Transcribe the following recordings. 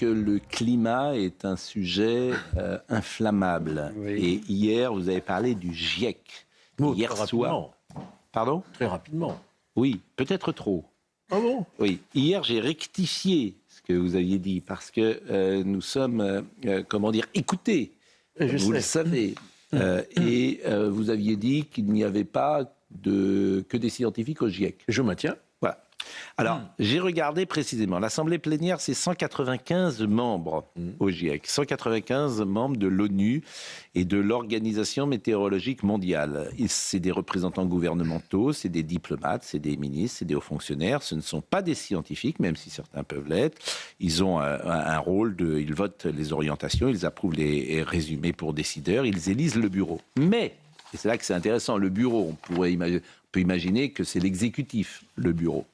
que le climat est un sujet inflammable. Oui. Et hier, vous avez parlé du GIEC. Hier soir. Pardon ? Très rapidement. Oui, peut-être trop. Ah bon ? Oui. Hier, j'ai rectifié ce que vous aviez dit parce que nous sommes, écoutés. Vous le savez. Et vous aviez dit qu'il n'y avait pas que des scientifiques au GIEC. Je maintiens. Voilà. Alors, j'ai regardé précisément. L'Assemblée plénière, c'est 195 membres au GIEC, 195 membres de l'ONU et de l'Organisation météorologique mondiale. C'est des représentants gouvernementaux, c'est des diplomates, c'est des ministres, c'est des hauts fonctionnaires. Ce ne sont pas des scientifiques, même si certains peuvent l'être. Ils ont un rôle ils votent les orientations, ils approuvent les résumés pour décideurs, ils élisent le bureau. Mais, et c'est là que c'est intéressant, le bureau, on peut imaginer que c'est l'exécutif, le bureau.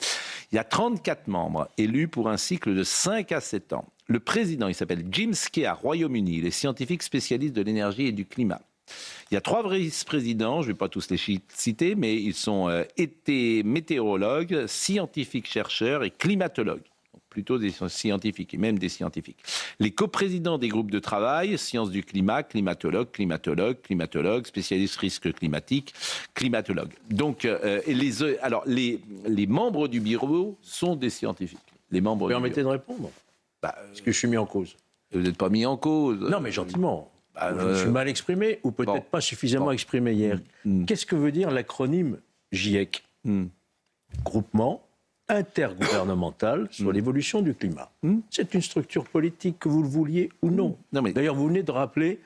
Il y a 34 membres élus pour un cycle de 5 à 7 ans. Le président, il s'appelle Jim Skea, Royaume-Uni. Il est scientifique spécialiste de l'énergie et du climat. Il y a 3 vice-présidents, je ne vais pas tous les citer, mais ils sont été météorologues, scientifiques chercheurs et climatologues. Plutôt des scientifiques et même des scientifiques. Les coprésidents des groupes de travail, sciences du climat, climatologues, spécialistes risques climatiques, climatologues. Donc, les membres du bureau sont des scientifiques. Vous permettez de répondre ? Est-ce que je suis mis en cause ? Vous n'êtes pas mis en cause. Non, mais gentiment. Je me suis mal exprimé ou peut-être pas suffisamment exprimé hier. Qu'est-ce que veut dire l'acronyme GIEC ? Groupement intergouvernemental sur l'évolution du climat. C'est une structure politique, que vous le vouliez ou non. D'ailleurs, vous venez de rappeler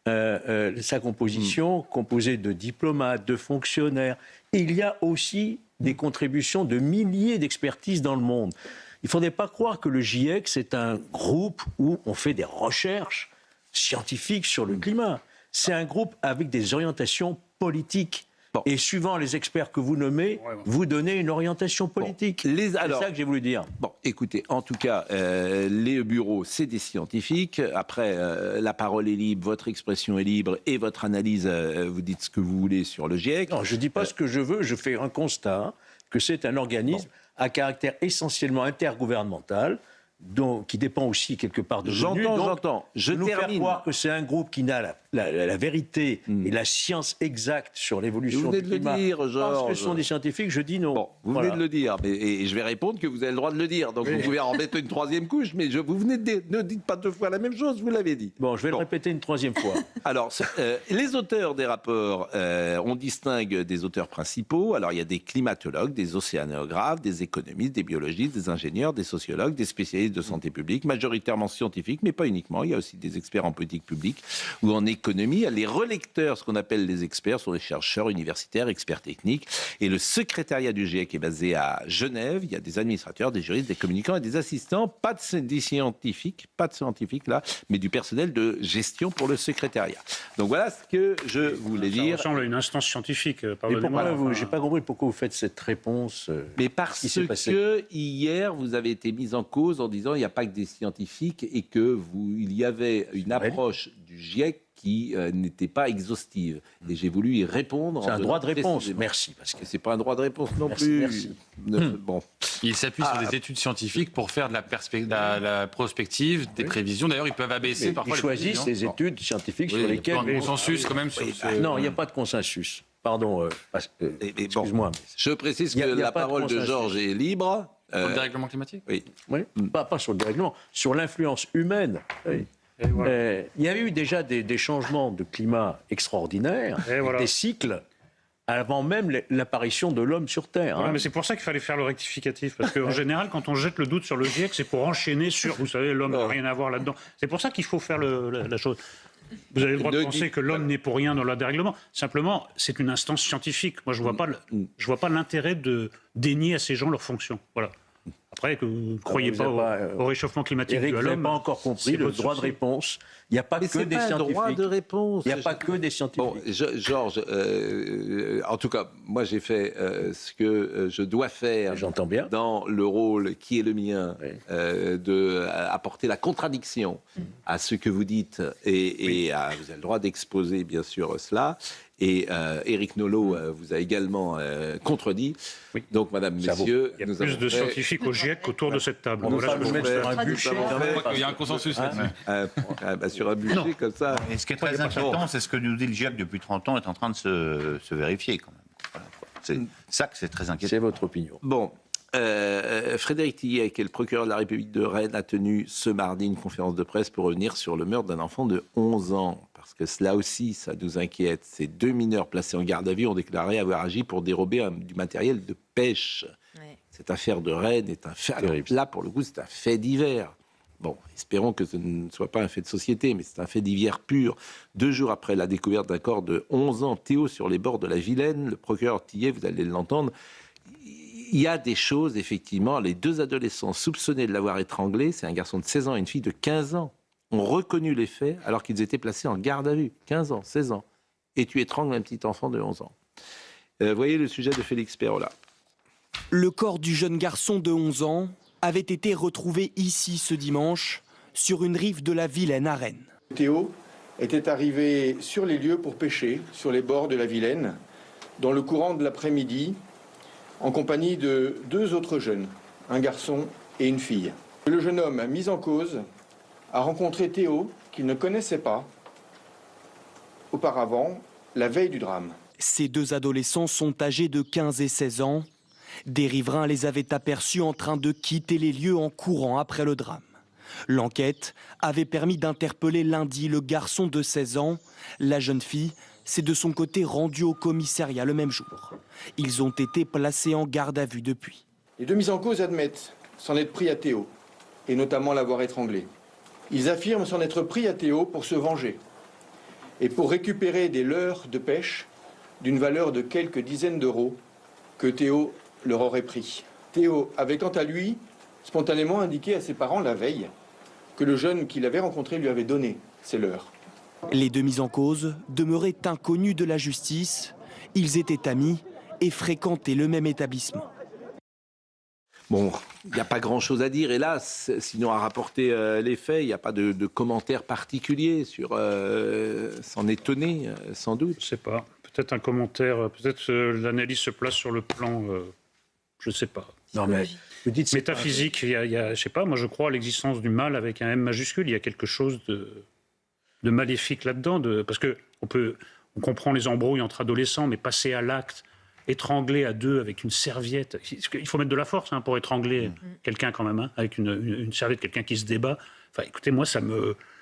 sa composition, composée de diplomates, de fonctionnaires. Il y a aussi des contributions de milliers d'expertises dans le monde. Il ne faudrait pas croire que le GIEC, c'est un groupe où on fait des recherches scientifiques sur le climat. C'est un groupe avec des orientations politiques. Bon. Et suivant les experts que vous nommez, vous donnez une orientation politique. C'est ça que j'ai voulu dire. Bon, écoutez, en tout cas, les bureaux, c'est des scientifiques. Après, la parole est libre, votre expression est libre et votre analyse, vous dites ce que vous voulez sur le GIEC. Non, je ne dis pas ce que je veux, je fais un constat que c'est un organisme à caractère essentiellement intergouvernemental, qui dépend aussi quelque part de l'ONU. J'entends. Je nous termine. Faire croire que c'est un groupe qui n'a la vérité et la science exacte sur l'évolution du climat. Vous venez de le dire, Georges. Parce que ce sont des scientifiques, je dis non. Bon, vous venez de le dire, et je vais répondre que vous avez le droit de le dire. Donc vous pouvez en mettre une 3e couche, mais vous venez de dire, ne dites pas 2 fois la même chose, vous l'avez dit. Bon, je vais le répéter une 3e fois. Alors, les auteurs des rapports, on distingue des auteurs principaux. Alors, il y a des climatologues, des océanographes, des économistes, des biologistes, des ingénieurs, des sociologues, des spécialistes de santé publique, majoritairement scientifiques, mais pas uniquement. Il y a aussi des experts en politique publique ou en économie. Les relecteurs, ce qu'on appelle les experts, sont des chercheurs universitaires, experts techniques. Et le secrétariat du GIEC est basé à Genève. Il y a des administrateurs, des juristes, des communicants et des assistants. Des scientifiques là, mais du personnel de gestion pour le secrétariat. Donc voilà ce que je voulais dire. Ça ressemble à une instance scientifique. J'ai pas compris pourquoi vous faites cette réponse. Mais parce que hier, vous avez été mis en cause en disant il n'y a pas que des scientifiques et il y avait une approche du GIEC qui n'était pas exhaustive. Et j'ai voulu y répondre. C'est un droit de réponse. Merci. Parce que c'est pas un droit de réponse non plus. Merci. Bon. Il s'appuie sur des études scientifiques pour faire de la prospective, des prévisions. D'ailleurs, ils peuvent abaisser parfois. Ils choisissent les études scientifiques sur lesquelles. Il y a un consensus quand même sur Non, il n'y a pas de consensus. Pardon. Excuse-moi. Je précise que la parole de Georges est libre. Sur le dérèglement climatique ? Oui. Pas sur le dérèglement, sur l'influence humaine. Oui. Il y avait eu déjà des changements de climat extraordinaires, des cycles, avant même l'apparition de l'homme sur Terre. Voilà, mais c'est pour ça qu'il fallait faire le rectificatif. Parce qu'en général, quand on jette le doute sur le GIEC, c'est pour enchaîner sur, vous savez, l'homme n'a rien à voir là-dedans. C'est pour ça qu'il faut faire la chose. Vous avez le droit de penser que l'homme n'est pour rien dans le dérèglement. Simplement, c'est une instance scientifique. Moi, je vois pas l'intérêt de dénier à ces gens leurs fonctions. Voilà. Après, que vous ne croyez pas au réchauffement climatique Eric, dû à vous l'homme. n'avez pas encore compris le droit de réponse. Il n'y a pas que des scientifiques. Droit de réponse. Il n'y a pas que des scientifiques. Bon, Georges, en tout cas, moi j'ai fait ce que je dois faire. J'entends bien. Dans le rôle qui est le mien, d'apporter la contradiction à ce que vous dites. Et vous avez le droit d'exposer, bien sûr, cela. Et Éric Nolot vous a également contredit. Oui. Donc, madame, messieurs, il y a plus de scientifiques au GIEC qu'autour de cette table. On va nous mettre sur un bûcher. Il y a un consensus là-dessus. sur un budget comme ça. Et ce qui est très inquiétant, c'est ce que nous dit le GIEC depuis 30 ans est en train de se vérifier quand même. Voilà, quoi. C'est ça que c'est très inquiétant. C'est votre opinion. Bon. Frédéric Tillet, qui est le procureur de la République de Rennes, a tenu ce mardi une conférence de presse pour revenir sur le meurtre d'un enfant de 11 ans. Parce que cela aussi, ça nous inquiète. Ces 2 mineurs placés en garde à vue ont déclaré avoir agi pour dérober du matériel de pêche. Ouais. Cette affaire de Rennes est un fait... Alors, là, pour le coup, c'est un fait divers. Bon, espérons que ce ne soit pas un fait de société, mais c'est un fait divers pur. 2 jours après la découverte d'un corps de 11 ans, Théo, sur les bords de la Vilaine, le procureur Tillet, vous allez l'entendre, il y a des choses, effectivement. Les 2 adolescents soupçonnés de l'avoir étranglé, c'est un garçon de 16 ans et une fille de 15 ans, ont reconnu les faits alors qu'ils étaient placés en garde à vue. 15 ans, 16 ans. Et tu étrangles un petit enfant de 11 ans. Voyez le sujet de Félix Perrola. Le corps du jeune garçon de 11 ans avait été retrouvé ici ce dimanche, sur une rive de la Vilaine à Rennes. Théo était arrivé sur les lieux pour pêcher, sur les bords de la Vilaine, dans le courant de l'après-midi, en compagnie de 2 autres jeunes, un garçon et une fille. Le jeune homme mis en cause a rencontré Théo, qu'il ne connaissait pas, auparavant, la veille du drame. Ces 2 adolescents sont âgés de 15 et 16 ans. Des riverains les avaient aperçus en train de quitter les lieux en courant après le drame. L'enquête avait permis d'interpeller lundi le garçon de 16 ans. La jeune fille s'est de son côté rendue au commissariat le même jour. Ils ont été placés en garde à vue depuis. Les 2 mis en cause admettent s'en être pris à Théo, et notamment l'avoir étranglé. Ils affirment s'en être pris à Théo pour se venger et pour récupérer des leurres de pêche d'une valeur de quelques dizaines d'euros que Théo leur aurait pris. Théo avait quant à lui spontanément indiqué à ses parents la veille que le jeune qu'il avait rencontré lui avait donné ces leurres. Les 2 mis en cause demeuraient inconnus de la justice. Ils étaient amis et fréquentaient le même établissement. Bon, il n'y a pas grand-chose à dire, hélas, sinon à rapporter les faits. Il n'y a pas de commentaires particuliers sur s'en étonner, sans doute. Je ne sais pas. Peut-être un commentaire, peut-être l'analyse se place sur le plan, je ne sais pas. Non, mais vous dites métaphysique, je sais pas, moi je crois à l'existence du mal avec un M majuscule. Il y a quelque chose de maléfique là-dedans, parce on comprend les embrouilles entre adolescents, mais passer à l'acte, étrangler à 2 avec une serviette, il faut mettre de la force pour étrangler quelqu'un quand même, avec une serviette, quelqu'un qui se débat. Enfin, écoutez, moi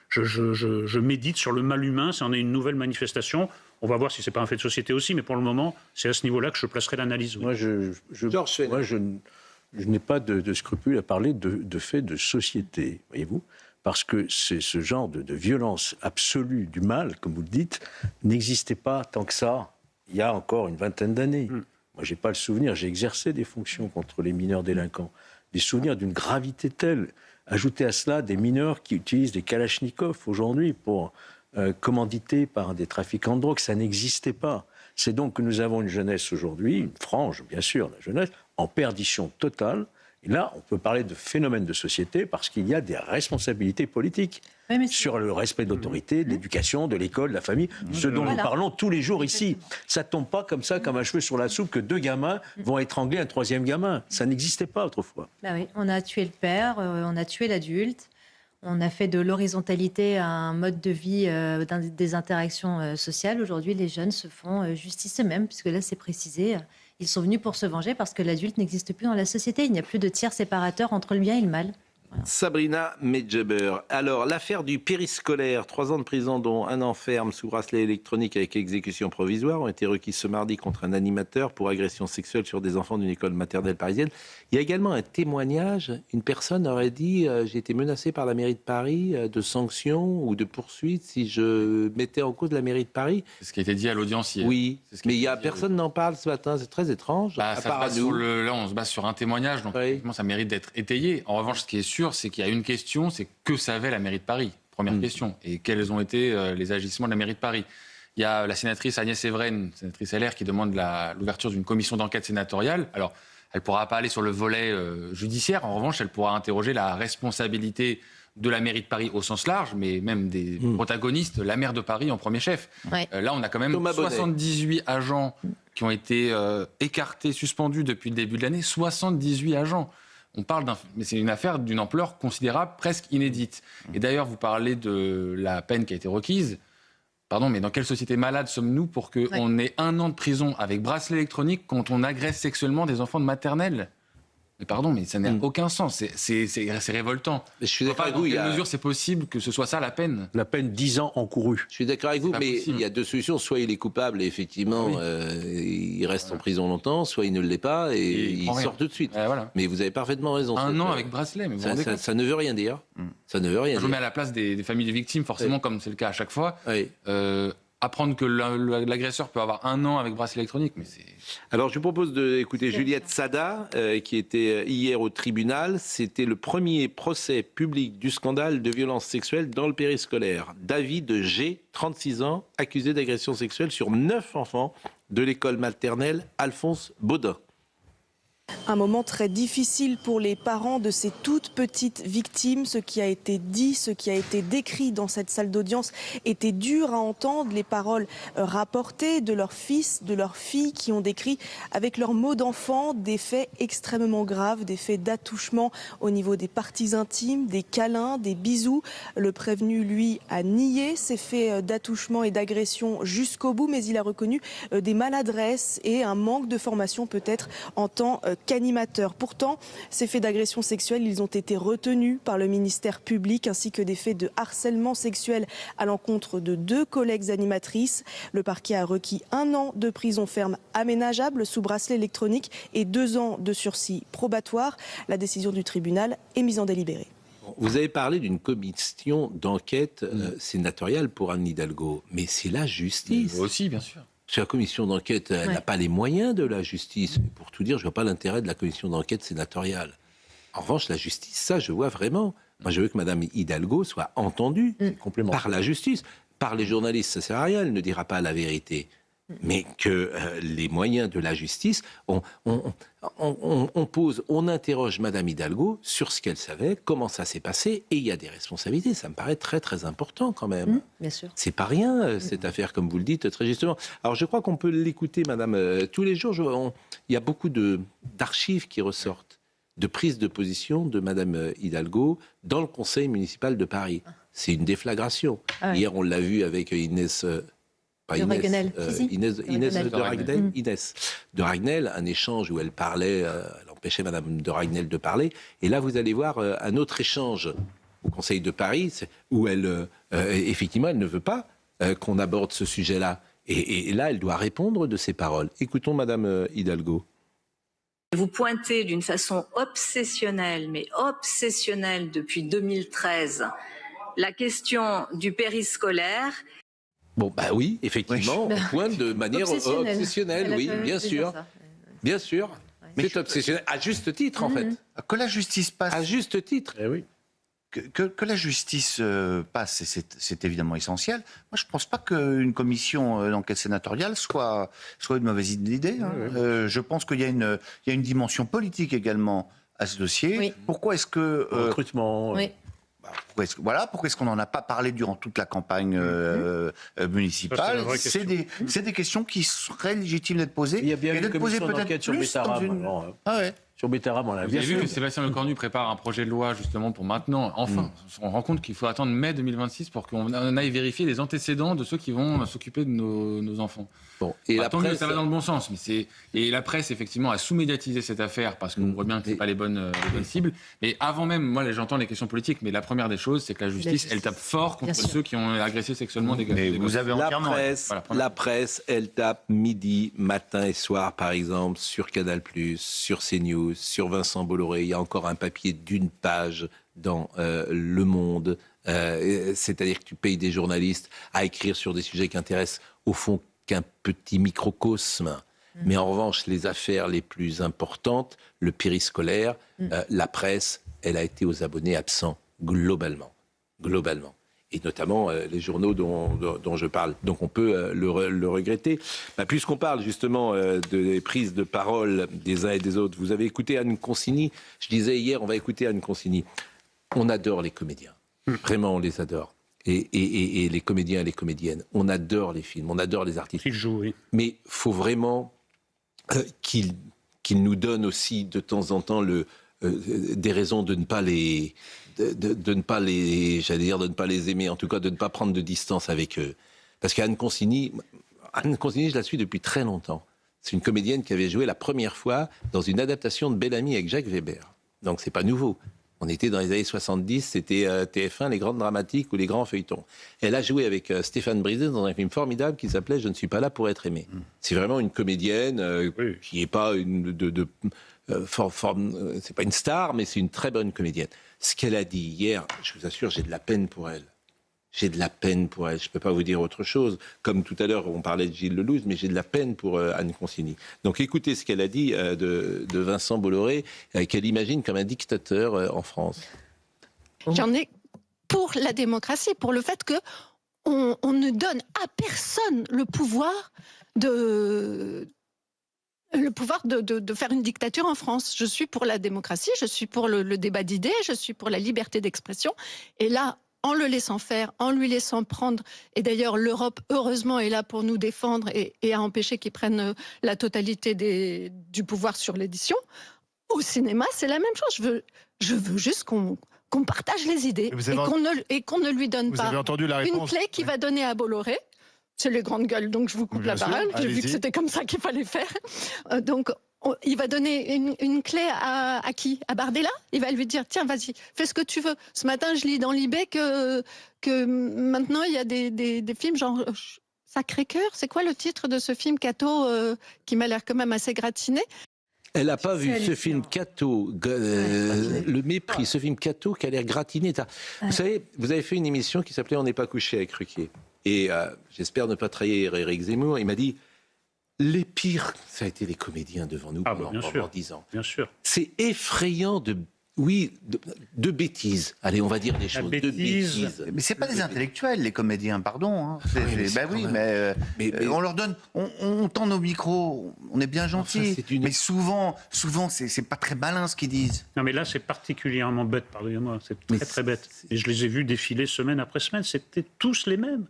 je médite sur le mal humain, ça en est une nouvelle manifestation. On va voir si c'est pas un fait de société aussi, mais pour le moment, c'est à ce niveau-là que je placerai l'analyse. Oui. Moi, je n'ai pas de scrupule à parler de faits de société, voyez-vous, parce que ce genre de violence absolue du mal, comme vous le dites, n'existait pas tant que ça il y a encore une vingtaine d'années. Moi, je n'ai pas le souvenir, j'ai exercé des fonctions contre les mineurs délinquants, des souvenirs d'une gravité telle. Ajoutez à cela des mineurs qui utilisent des kalachnikovs aujourd'hui pour commanditer par des trafiquants de drogue, ça n'existait pas. C'est donc que nous avons une jeunesse aujourd'hui, une frange, bien sûr, la jeunesse, en perdition totale. Et là, on peut parler de phénomène de société parce qu'il y a des responsabilités politiques sur le respect de l'autorité, de l'éducation, de l'école, de la famille, ce dont nous parlons tous les jours ici. Ça ne tombe pas comme ça, comme un cheveu sur la soupe, que 2 gamins vont étrangler un 3e gamin. Ça n'existait pas autrefois. Bah oui, on a tué le père, on a tué l'adulte. On a fait de l'horizontalité un mode de vie, des interactions sociales. Aujourd'hui, les jeunes se font justice eux-mêmes, puisque là, c'est précisé. Ils sont venus pour se venger parce que l'adulte n'existe plus dans la société. Il n'y a plus de tiers séparateurs entre le bien et le mal. Voilà. Sabrina Medjeber. Alors, l'affaire du périscolaire, 3 ans de prison dont 1 an ferme sous bracelet électronique avec exécution provisoire, ont été requis ce mardi contre un animateur pour agression sexuelle sur des enfants d'une école maternelle parisienne. Il y a également un témoignage. Une personne aurait dit j'ai été menacé par la mairie de Paris de sanctions ou de poursuites si je mettais en cause la mairie de Paris. C'est ce qui a été dit à l'audience hier. Oui, mais personne n'en parle ce matin. C'est très étrange. Là, on se base sur un témoignage, donc effectivement, ça mérite d'être étayé. En revanche, ce qui est sûr, c'est qu'il y a une question, c'est que savait la mairie de Paris ? Première question. Et quels ont été les agissements de la mairie de Paris ? Il y a la sénatrice Agnès Evren, sénatrice LR, qui demande l'ouverture d'une commission d'enquête sénatoriale. Alors, elle ne pourra pas aller sur le volet judiciaire. En revanche, elle pourra interroger la responsabilité de la mairie de Paris au sens large, mais même des protagonistes, la maire de Paris en premier chef. Ouais. Là, on a quand même 78 agents qui ont été écartés, suspendus depuis le début de l'année. 78 agents. On parle mais c'est une affaire d'une ampleur considérable, presque inédite. Et d'ailleurs, vous parlez de la peine qui a été requise. Pardon, mais dans quelle société malade sommes-nous pour qu'on ait 1 an de prison avec bracelet électronique quand on agresse sexuellement des enfants de maternelle ? Mais pardon, mais ça n'a aucun sens. C'est révoltant. Mais je suis d'accord avec vous. Dans quelle mesure c'est possible que ce soit ça la peine ? La peine 10 ans encourue. Je suis d'accord avec vous, mais possible. il y a 2 solutions. Soit il est coupable et effectivement, il reste en prison longtemps, soit il ne l'est pas et il sort tout de suite. Voilà. Mais vous avez parfaitement raison. 1 an avec bracelet, mais vous vous rendez compte ? Ça ne veut rien dire. Ça ne veut rien Je dire. me mets à la place des familles de victimes, forcément, comme c'est le cas à chaque fois. Oui. Apprendre que l'agresseur peut avoir 1 an avec bracelet électronique, mais c'est... Alors, je vous propose d'écouter Juliette Sada, qui était hier au tribunal. C'était le premier procès public du scandale de violence sexuelle dans le périscolaire. David G, 36 ans, accusé d'agression sexuelle sur 9 enfants de l'école maternelle Alphonse Baudin. Un moment très difficile pour les parents de ces toutes petites victimes. Ce qui a été dit, ce qui a été décrit dans cette salle d'audience était dur à entendre. Les paroles rapportées de leurs fils, de leurs filles qui ont décrit avec leurs mots d'enfant des faits extrêmement graves, des faits d'attouchement au niveau des parties intimes, des câlins, des bisous. Le prévenu, lui, a nié ces faits d'attouchement et d'agression jusqu'au bout, mais il a reconnu des maladresses et un manque de formation peut-être en tant qu'animateur. Pourtant, ces faits d'agression sexuelle, ils ont été retenus par le ministère public, ainsi que des faits de harcèlement sexuel à l'encontre de 2 collègues animatrices. Le parquet a requis 1 an de prison ferme aménageable sous bracelet électronique et 2 ans de sursis probatoire. La décision du tribunal est mise en délibéré. Vous avez parlé d'une commission d'enquête sénatoriale pour Anne Hidalgo, mais c'est la justice. Aussi, bien sûr. La commission d'enquête, elle n'a pas les moyens de la justice. Pour tout dire, je ne vois pas l'intérêt de la commission d'enquête sénatoriale. En revanche, la justice, ça, je vois vraiment. Moi, je veux que Mme Hidalgo soit entendue par la justice. Par les journalistes, ça ne sert à rien, elle ne dira pas la vérité. Mais que les moyens de la justice, on interroge Mme Hidalgo sur ce qu'elle savait, comment ça s'est passé, et il y a des responsabilités. Ça me paraît très très important quand même. Bien sûr. C'est pas rien cette affaire, comme vous le dites très justement. Alors je crois qu'on peut l'écouter, Madame, tous les jours. Il y a beaucoup d'archives qui ressortent, de prises de position de Mme Hidalgo dans le conseil municipal de Paris. C'est une déflagration. Hier, on l'a vu avec Inès de Ragnel, un échange où elle parlait, elle empêchait Madame de Ragnel de parler. Et là, vous allez voir un autre échange au Conseil de Paris où elle, effectivement, elle ne veut pas qu'on aborde ce sujet-là. Et là, elle doit répondre de ses paroles. Écoutons Madame Hidalgo. Vous pointez d'une façon obsessionnelle, mais obsessionnelle depuis 2013, la question du périscolaire. Bon, bah oui, effectivement, on pointe de manière obsessionnelle, oui, bien sûr. Bien sûr. C'est obsessionnel, à juste titre, en fait. Que la justice passe. À juste titre. Eh oui. Que la justice passe, c'est évidemment essentiel. Moi, je ne pense pas qu'une commission d'enquête sénatoriale soit une mauvaise idée. Je pense qu'il y a une dimension politique également à ce dossier. Oui. Pourquoi est-ce que... recrutement... Pourquoi est-ce qu'on n'en a pas parlé durant toute la campagne municipale ? C'est des questions qui seraient légitimes d'être posées. Il y a bien une commission d'enquête sur Betterave. Sur Betterave, on l'a Vous avez vu que Sébastien Lecornu prépare un projet de loi justement pour maintenant, enfin, on se rend compte qu'il faut attendre mai 2026 pour qu'on aille vérifier les antécédents de ceux qui vont s'occuper de nos enfants. Bon, et la presse, ça va dans le bon sens, et la presse effectivement a sous-médiatisé cette affaire parce qu'on voit bien que c'est pas les bonnes cibles. Mais avant même, moi j'entends les questions politiques, mais la première des choses, c'est que la justice, elle tape fort contre ceux qui ont agressé sexuellement des gars. Vous avez entièrement la presse, elle tape midi, matin et soir, par exemple, sur Canal+, sur CNews, sur Vincent Bolloré. Il y a encore un papier d'1 page dans Le Monde. C'est-à-dire que tu payes des journalistes à écrire sur des sujets qui intéressent au fond qu'un petit microcosme. Mais en revanche, les affaires les plus importantes, le périscolaire, la presse, elle a été aux abonnés absents, globalement. Et notamment les journaux dont je parle. Donc on peut le regretter. Puisqu'on parle justement des prises de parole des uns et des autres, vous avez écouté Anne Consigny. Je disais hier, on va écouter Anne Consigny. On adore les comédiens. Vraiment, on les adore. Et les comédiens et les comédiennes, on adore les films, on adore les artistes. Ils jouent, oui. Mais il faut vraiment qu'ils nous donnent aussi de temps en temps des raisons de ne pas les, de ne pas les, j'allais dire de ne pas les aimer, en tout cas de ne pas prendre de distance avec eux. Parce qu'Anne Consigny, je la suis depuis très longtemps. C'est une comédienne qui avait joué la première fois dans une adaptation de Bellamy avec Jacques Weber. Donc c'est pas nouveau. On était dans les années 70, c'était TF1, les grandes dramatiques ou les grands feuilletons. Elle a joué avec Stéphane Brisé dans un film formidable qui s'appelait « Je ne suis pas là pour être aimé ». C'est vraiment une comédienne qui n'est pas c'est pas une star, mais c'est une très bonne comédienne. Ce qu'elle a dit hier, je vous assure, j'ai de la peine pour elle. J'ai de la peine pour elle. Je ne peux pas vous dire autre chose. Comme tout à l'heure, on parlait de Gilles Lelouch, mais j'ai de la peine pour Anne Consigny. Donc écoutez ce qu'elle a dit de Vincent Bolloré, qu'elle imagine comme un dictateur en France. J'en ai pour la démocratie, pour le fait qu'on ne donne à personne le pouvoir de faire une dictature en France. Je suis pour la démocratie, je suis pour le débat d'idées, je suis pour la liberté d'expression. Et là, en le laissant faire, en lui laissant prendre, et d'ailleurs l'Europe, heureusement, est là pour nous défendre et à empêcher qu'ils prennent la totalité du pouvoir sur l'édition. Au cinéma, c'est la même chose. Je veux juste qu'on partage les idées et qu'on ne lui donne pas une clé qui va donner à Bolloré. C'est les grandes gueules, donc je vous coupe la parole. J'ai vu que c'était comme ça qu'il fallait faire. Donc, il va donner une clé à qui? À Bardella? Il va lui dire, tiens, vas-y, fais ce que tu veux. Ce matin, je lis dans l'IB que maintenant, il y a des films genre Sacré-Cœur. C'est quoi le titre de ce film, Cato, qui m'a l'air quand même assez gratiné? Elle n'a pas vu ce film Cato, le mépris, ce film Cato qui a l'air gratiné. Vous savez, vous avez fait une émission qui s'appelait On n'est pas couché avec Ruquier. Et j'espère ne pas trahir Éric Zemmour. Il m'a dit, les pires, ça a été les comédiens devant nous pendant 10 ans. Bien sûr. C'est effrayant de bêtises. Allez, on va dire des choses. De bêtises. Mais c'est pas des intellectuels, les comédiens, pardon. On leur donne, on tend nos micros, on est bien gentils. Mais souvent, c'est pas très malin ce qu'ils disent. Non, mais là, c'est particulièrement bête, pardonnez-moi. C'est très, très bête. Et je les ai vus défiler semaine après semaine. C'était tous les mêmes.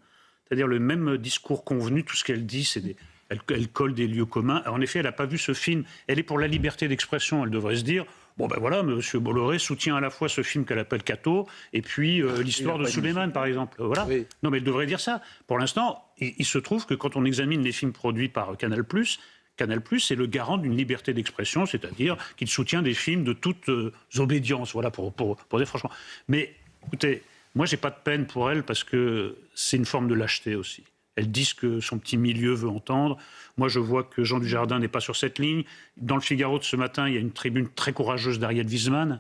C'est-à-dire le même discours convenu. Tout ce qu'elle dit, c'est elle colle des lieux communs. En effet, elle n'a pas vu ce film. Elle est pour la liberté d'expression. Elle devrait se dire, bon ben voilà, M. Bolloré soutient à la fois ce film qu'elle appelle Cato et puis l'histoire de Suleiman, par exemple. Voilà. Oui. Non, mais elle devrait dire ça. Pour l'instant, il se trouve que quand on examine les films produits par Canal+, est le garant d'une liberté d'expression, c'est-à-dire qu'il soutient des films de toute obédience. Voilà, pour dire franchement. Mais écoutez, moi, j'ai pas de peine pour elle parce que c'est une forme de lâcheté aussi. Elle dit ce que son petit milieu veut entendre. Moi, je vois que Jean Dujardin n'est pas sur cette ligne. Dans le Figaro de ce matin, il y a une tribune très courageuse d'Ariel Wiesmann.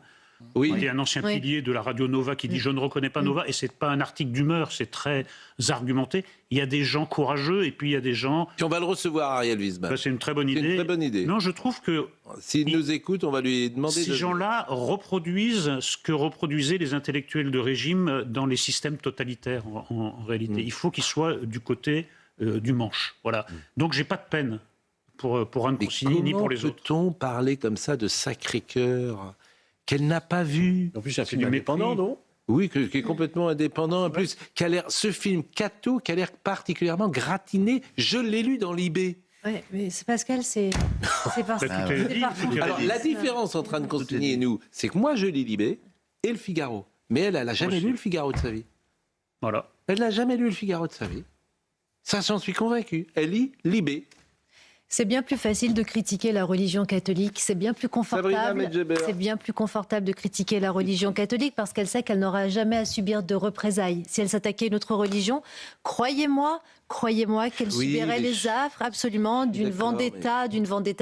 Oui. Il y a un ancien pilier de la radio Nova qui dit « Je ne reconnais pas Nova ». Et ce n'est pas un article d'humeur, c'est très argumenté. Il y a des gens courageux et puis il y a des gens... Puis on va le recevoir, Ariel Wiesmann. C'est une très bonne idée. C'est une très bonne idée. Non, je trouve que... S'il nous écoute, on va lui demander... Ces gens-là reproduisent ce que reproduisaient les intellectuels de régime dans les systèmes totalitaires, en réalité. Il faut qu'ils soient du côté du manche. Voilà. Donc, j'ai pas de peine pour Anne Consigny ni pour les autres. Comment peut-on parler comme ça de Sacré-Cœur qu'elle n'a pas vu? En plus, c'est un film indépendant, non? Oui, qui est complètement indépendant. En plus, ce film Cato, qui a l'air particulièrement gratiné, je l'ai lu dans l'IB. Oui, mais c'est Pascal, c'est parce que... Alors, la différence entre Anne Consigny et nous, c'est que moi, je lis l'IB et le Figaro. Mais elle n'a jamais lu le Figaro de sa vie. Voilà. Elle n'a jamais lu le Figaro de sa vie. Ça, j'en suis convaincu. Elle lit l'IB. C'est bien plus facile de critiquer la religion catholique, c'est bien plus confortable. C'est bien plus confortable de critiquer la religion catholique parce qu'elle sait qu'elle n'aura jamais à subir de représailles. Si elle s'attaquait à une autre religion, croyez-moi qu'elle subirait les affres absolument d'une vendetta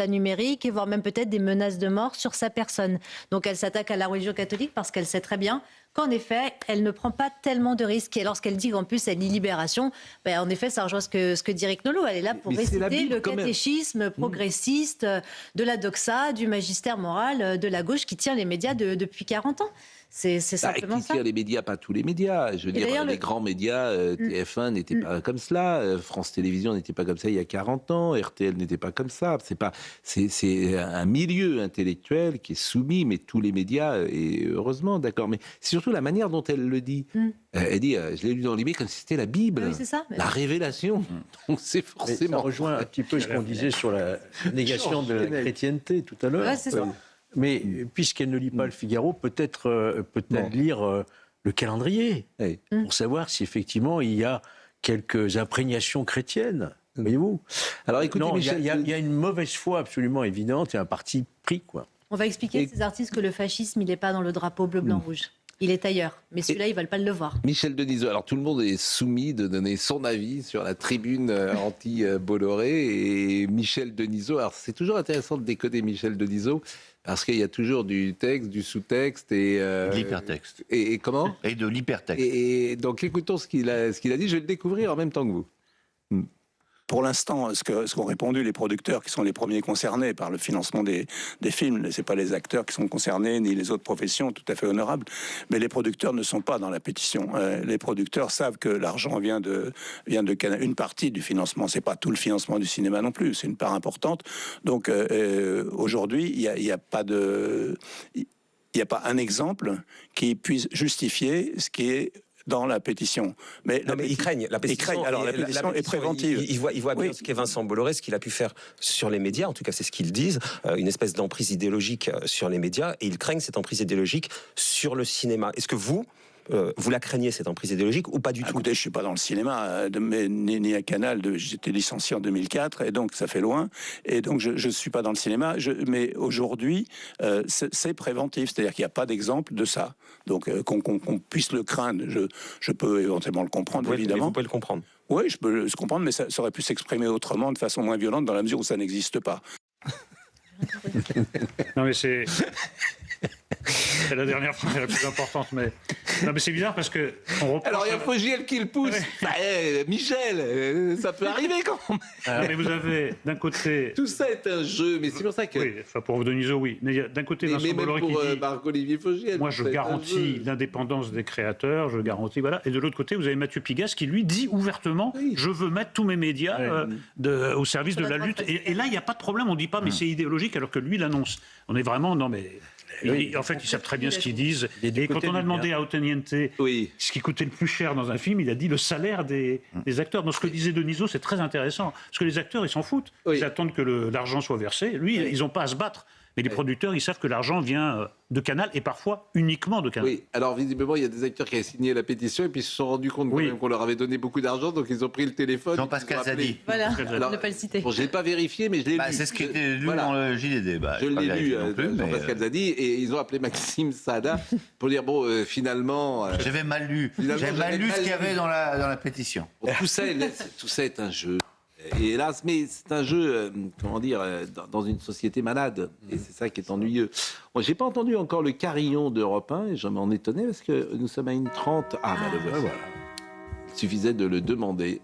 numérique et voire même peut-être des menaces de mort sur sa personne. Donc elle s'attaque à la religion catholique parce qu'elle sait très bien qu'en effet, elle ne prend pas tellement de risques. Et lorsqu'elle dit qu'en plus, elle lit Libération, en effet, ça rejoint ce que dit Eric Nolot. Elle est là pour réciter le catéchisme progressiste de la doxa, du magistère moral de la gauche qui tient les médias depuis 40 ans. C'est simplement ça. Les médias, pas tous les médias. Je veux dire, les grands médias, TF1 n'était pas comme cela, France Télévisions n'était pas comme ça il y a 40 ans, RTL n'était pas comme ça. C'est un milieu intellectuel qui est soumis, mais tous les médias, et heureusement, d'accord. Mais c'est surtout la manière dont elle le dit. Elle dit, je l'ai lu dans l'IB comme si c'était la Bible, oui, c'est ça, la révélation. Donc c'est forcément... Ça rejoint un petit peu ce qu'on disait sur la négation de la chrétienté tout à l'heure. Ouais, c'est ça. Mais puisqu'elle ne lit pas le Figaro, peut-être peut-elle lire le calendrier pour savoir si effectivement il y a quelques imprégnations chrétiennes. Voyez-vous. Alors écoutez, il y a une mauvaise foi absolument évidente et un parti pris, quoi. On va expliquer à ces artistes que le fascisme, il n'est pas dans le drapeau bleu, blanc, rouge. Il est ailleurs. Mais celui-là, ils ne veulent pas le voir. Michel Denisot, alors tout le monde est soumis de donner son avis sur la tribune anti-Bolloré. Et Michel Denisot, alors c'est toujours intéressant de décoder Michel Denisot, parce qu'il y a toujours du texte, du sous-texte et... de l'hypertexte. Et comment ? Et de l'hypertexte. Et donc écoutons ce qu'il a dit, je vais le découvrir en même temps que vous. Pour l'instant, ce qu'ont répondu les producteurs, qui sont les premiers concernés par le financement des films, c'est pas les acteurs qui sont concernés, ni les autres professions, tout à fait honorables, mais les producteurs ne sont pas dans la pétition. Les producteurs savent que l'argent vient de Canal. Une partie du financement, c'est pas tout le financement du cinéma non plus, c'est une part importante. Donc aujourd'hui, il y a pas un exemple qui puisse justifier ce qui est dans la pétition. Mais ils craignent. La pétition, la pétition est préventive. Ils voient bien ce qu'est Vincent Bolloré, ce qu'il a pu faire sur les médias, en tout cas c'est ce qu'ils disent, une espèce d'emprise idéologique sur les médias, et ils craignent cette emprise idéologique sur le cinéma. Est-ce que vous la craignez, cette emprise idéologique, ou pas du tout ? Écoutez, je ne suis pas dans le cinéma, ni à Canal, j'étais licencié en 2004, et donc ça fait loin, et donc je ne suis pas dans le cinéma, mais aujourd'hui, c'est préventif, c'est-à-dire qu'il n'y a pas d'exemple de ça. Donc qu'on puisse le craindre, je peux éventuellement le comprendre, évidemment. Vous pouvez le comprendre. Oui, je peux le comprendre, mais ça aurait pu s'exprimer autrement, de façon moins violente, dans la mesure où ça n'existe pas. Non mais c'est la dernière phrase la plus importante, mais non mais c'est bizarre parce que alors il y a Fogiel qui le pousse. Ouais. Michel, ça peut arriver quand même. Mais vous avez d'un côté tout ça est un jeu, mais c'est pour ça que oui, enfin pour Denisot oui, mais d'un côté Vincent Bolloré qui dit Marc-Olivier Fogiel, moi je garantis l'indépendance des créateurs, je garantis voilà, et de l'autre côté vous avez Mathieu Pigasse qui lui dit ouvertement je veux mettre tous mes médias au service de la lutte, et là il n'y a pas de problème, on dit pas mais c'est idéologique alors que lui l'annonce. On est vraiment non mais en fait, ils savent très bien ce qu'ils disent. Et quand on a demandé à Otoniente ce qui coûtait le plus cher dans un film, il a dit le salaire des acteurs. Donc ce que disait Denisot, c'est très intéressant. Parce que les acteurs, ils s'en foutent. Ils attendent que l'argent soit versé. Lui, ils n'ont pas à se battre. Mais les producteurs, ils savent que l'argent vient de Canal et parfois uniquement de Canal. Oui, alors visiblement, il y a des acteurs qui avaient signé la pétition et puis ils se sont rendus compte quand même qu'on leur avait donné beaucoup d'argent, donc ils ont pris le téléphone. Jean-Pascal Zadi. Voilà, ne pas le citer. Bon, je ne l'ai pas vérifié, mais je l'ai lu. C'est ce qui était lu dans le JDD. Je l'ai lu, Jean-Pascal Zadi, et ils ont appelé Maxime Saada pour dire, bon, finalement... J'avais mal lu. J'avais mal lu ce qu'il y avait dans la pétition. Bon, tout ça est un jeu. Et hélas, mais c'est un jeu, comment dire, dans une société malade. Et c'est ça qui est ennuyeux. Bon, j'ai pas entendu encore le carillon d'Europe 1, et je m'en étonnais parce que nous sommes à 1h30. Ah, ben le voilà. Il suffisait de le demander.